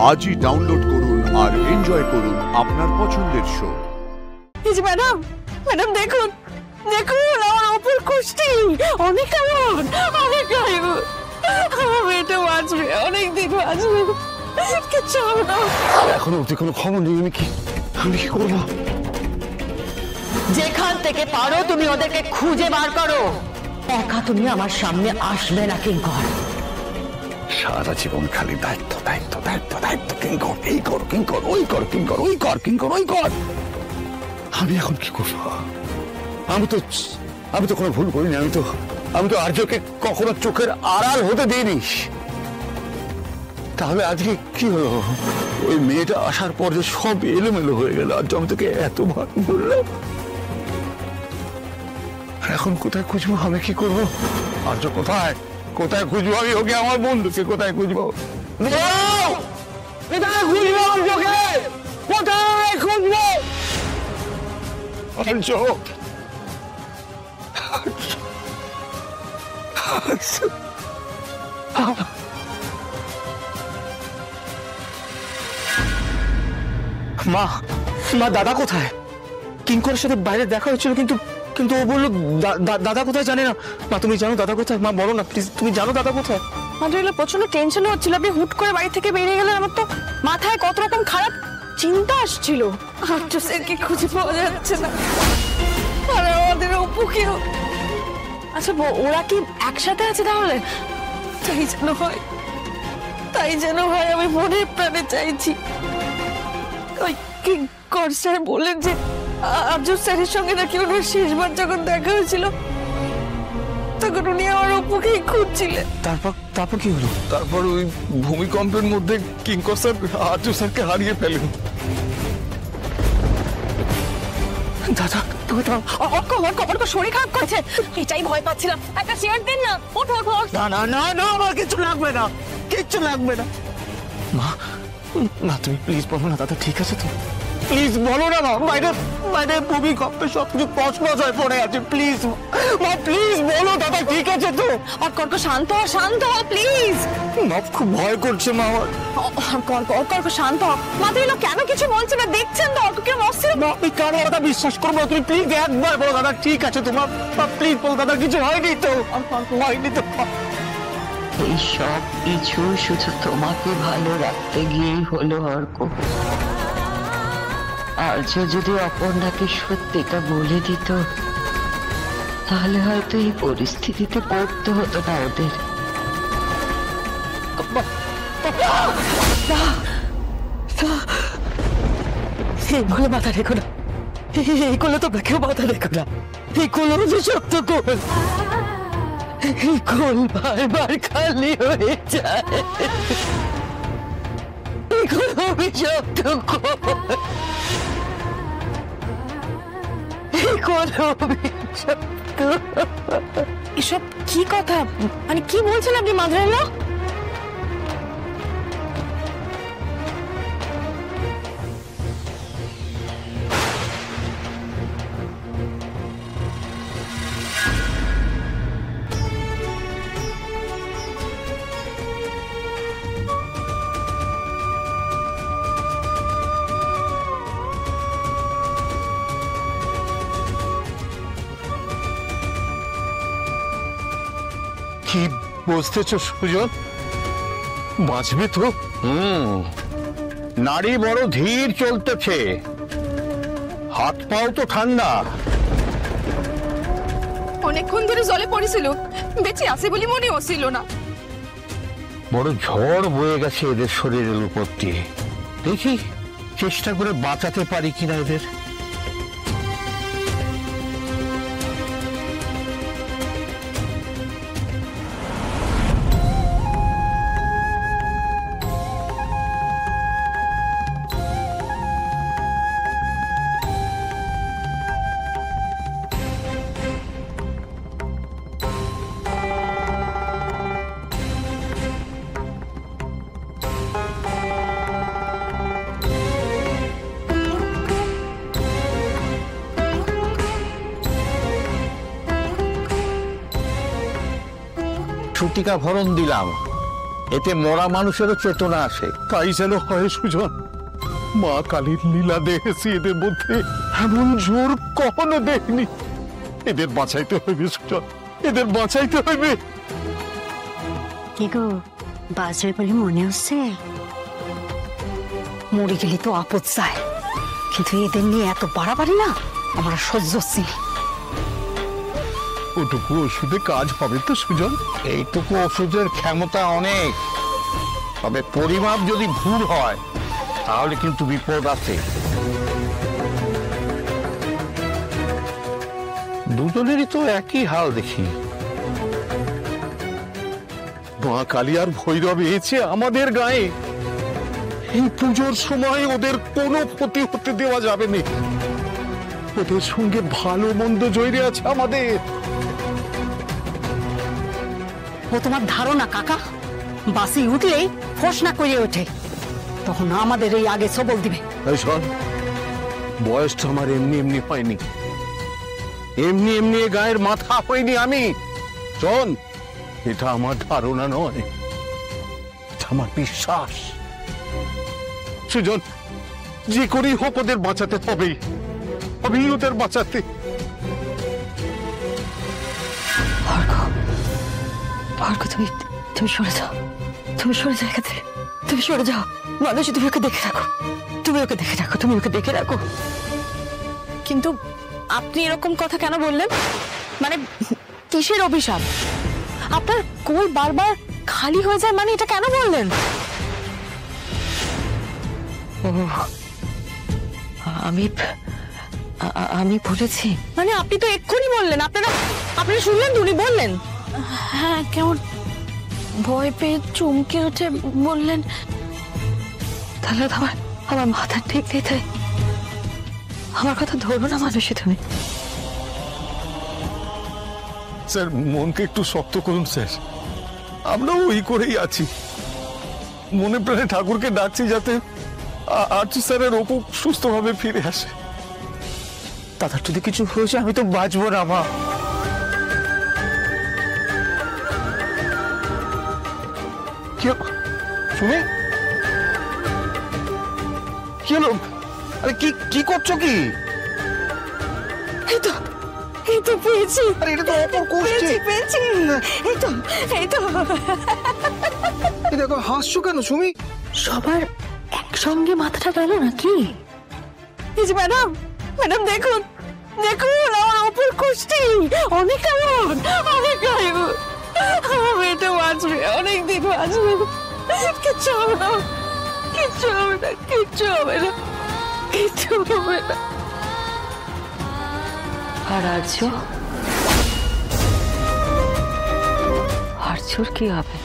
আজই ডাউনলোড করুন আর এনজয় করুন আপনার পছন্দের শো। ম্যাডাম ম্যাডাম দেখুন দেখুন আমার অপর কুষ্টি অনেক কেমন অনেক আমার মেয়েটা বাঁচবে, অনেকদিন বাঁচবে। কিচ্ছু হবে না। এখনো অব্দি কোনো খবর নেই। আমি কি করবো? যেখান থেকে পারো তুমি ওদেরকে খুঁজে বার করো। একা তুমি আমার সামনে আসবে না কিঙ্কর। সারা জীবন খালি দায়িত্ব দায়িত্ব দায়িত্ব দায়িত্ব। কিঙ্কর এই কর, কিঙ্কর ওই কর, কিঙ্কর ওই কর, কিঙ্কর ওই কর। আমি এখন কি করবো? আমি তো কোনো ভুল করিনি। আমি তো আর্যকে কখনো চোখের আড়াল হতে দিইনি। তাহলে আজকে কি হলো? ওই মেয়েটা আসার পর যে সব এলোমেলো হয়ে গেল। আজ আমি তোকে এতবার বললাম। এখন কোথায় খুঁজবো? আমি কি করবো? আর্য কোথায় কোথায় খুঁজবো? আমি ওকে, আমার বন্ধুকে কোথায় খুঁজবো? কোথায় খুঁজবো আর্যকে? কোথায় খুঁজবো আর্য? মা দাদা কোথায়? কিঙ্করের সাথে বাইরে দেখা হয়েছিল, কিন্তু ও বললো দাদা কোথায় জানে না। মা তুমি জানো দাদা কোথায়? মা বলো না প্লিজ, তুমি জানো দাদা কোথায়? মাদ্রিলা প্রচন্ড টেনশন হচ্ছিল, আপনি হুট করে বাড়ি থেকে বেরিয়ে গেলেন। আমার তো মাথায় কত রকম খারাপ চিন্তা আসছিল। আর্য স্যারকে খুঁজে পাওয়া যাচ্ছে না, আর আমাদের অপুকেও। আচ্ছা ওরা কি একসাথে আছে তাহলে? তাই যেন হয় আমি মনে প্রাণে চাইছি। ওই কিঙ্কর স্যার বলেন যে আর্য স্যারের সঙ্গে নাকি ওনার শেষবার যখন দেখা হয়েছিল তখন উনি আমার অপুকেই খুঁজছিলেন। তারপর কি হলো? তারপর ওই ভূমিকম্পের মধ্যে কিঙ্কর স্যার আর্য স্যারকে হারিয়ে ফেলেন। দাদা অর্ক শরীর খারাপ করছে, এটাই ভয় পাচ্ছিলাম। একটা চেয়ার দিন না। ওঠো ওঠো। না আমার কিচ্ছু লাগবে না, কিচ্ছু লাগবে না। মা তুমি প্লিজ বলো না দাদা ঠিক আছে তো? প্লিজ বলো না মা। বাইরে ভূমিকম্পে সবকিছু তছনছ হয়ে পড়ে আছে। প্লিজ মা, প্লিজ বলো দাদা ঠিক আছে তো? অর্ক শান্ত হ প্লিজ। মা খুব ভয় করছে মা আমার। অর্ক শান্ত হ। মাদ্রিলা কেন কিছু বলছে না? দেখছেন তো অর্ক কেমন অস্থির। আমি কারো কথা বিশ্বাস করবো? তুমি প্লিজ একবার বলো দাদা ঠিক আছে তোমার। প্লিজ বলো দাদা কিছু হয়নি তো? হয়নি তো? এই সব কিছু শুধু তোমাকে ভালো রাখতে গিয়েই হলো অর্ক। আর্য যদি অপর্ণাকে সত্যিটা বলে দিত তাহলে হয়তো এই পরিস্থিতিতে পড়তে হতো না ওদের। এইগুলো মাথা রেখো না, এইগুলো তো কেউ মাথা রেখো না। এইগুলো যে শক্ত গোল, এই গোল বারবার খালি হয়ে যায়। এইগুলো অভিশপ্ত গোল, এসব কি কথা? মানে কি বলছেন আপনি মাদ্রিলা? কি বুঝতেছ সুজন? বাঁচবে তো? নারী বড় ধীর চলতেছে, হাত পাও তো ঠান্ডা। অনেকক্ষণ ধরে জলে পড়েছিল, বেঁচে আছে বলে মনে হচ্ছিল না। বড় ঝড় বয়ে গেছে এদের শরীরের উপর দিয়ে। দেখি চেষ্টা করে বাঁচাতে পারি কিনা এদের। ছুটিকা ভরণ দিলাম, এতে মরা মানুষেরও চেতনা আসে। তাই যেন হয় সুজন। মা কালীর লীলা দেখেছি এদের মধ্যে, এমন জোর কখনো দেখিনি। এদের বাঁচাইতে হইবে সুজন, এদের বাঁচাইতে হইবে। কি গো, বাজবে বলে মনে হচ্ছে? মরে গেলে তো আপদ যায়, কিন্তু এদের নিয়ে এত বাড়াবাড়ি না আমরা সহ্য হচ্ছে না। ওটুকু ওষুধে কাজ হবে তো সুজন? এইটুকু ওষুধের ক্ষমতা অনেক, তবে পরিমাপ যদি ভুল হয় তাহলে কিন্তু বিপদ আছে। দুজনেরই তো একই হাল দেখি। মা কালী আর ভৈরব এসেছে আমাদের গায়ে। এই পুজোর সময় ওদের কোনো ক্ষতি হতে দেওয়া যাবে না। ওদের সঙ্গে ভালো মন্দ জড়িয়ে আছে আমাদের। ও তোমার ধারণা কাকা, বাসি উঠলেই ফোঁস না করে ওঠে, তখন আমাদের এই আগে সবল দিবে। এই শোন, বয়সটা আমার এমনি এমনি হয়নি, এমনি এমনি এ গায়ের মাথা হয়নি আমি। শোন, এটা আমার ধারণা নয়, এটা আমার বিশ্বাস। সুজন, যে করেই হোক ওদের বাঁচাতে হবেই, হবেই ওদের বাঁচাতে। ভার্গব, তুমি সরে যাও, তুমি সরে যাও এখান থেকে, তুমি সরে যাও। মানুষ, তুমি ওকে দেখে রাখো, তুমি ওকে দেখে রাখো, তুমি ওকে দেখে রাখো। কিন্তু আপনি এরকম কথা কেন বললেন? মানে কিসের অভিশাপ? আপনার কোল বারবার খালি হয়ে যায়, মানে এটা কেন বললেন? আমি বলেছি। মানে আপনি তো এক্ষুনি বললেন, আপনারা শুনলেন তো, উনি বললেন। হ্যাঁ, কেমন ভয় পেয়ে চমকে উঠে বললেন। তাহলে তো আমার মাথা ঠিক নেই, তাই আমার কথা ধরবো না মানুষে তুমি। স্যার, মনকে একটু শক্ত করুন স্যার, আমরা ওই করেই আছি। মনে প্রাণে ঠাকুরকে ডাকছি যাতে আর্চি স্যারের অপু সুস্থভাবে ফিরে আসে। দাদার যদি কিছু হয়েছে আমি তো বাঁচবো না মা। কি হলো সুমি? কি হলো? আরে কি করছো কি? এই তো পেয়েছি। আরে এটা তো অপর কোষ্ঠী। পেয়েছি। এই তো দেখো, হাসছো কেন সুমি? সবার একসঙ্গে মাথাটা গেল নাকি? এই যে ম্যাডাম দেখুন, আমার অপর কুষ্টি অনেক কেমন, অনেক কেমন। আমার মেয়েটা বাঁচবে, অনেকদিন বাঁচবে। কিচ্ছু হবে না, কিচ্ছু হবে না, কিচ্ছু হবে না, কিচ্ছু হবে না। আর আর্যর কি হবে?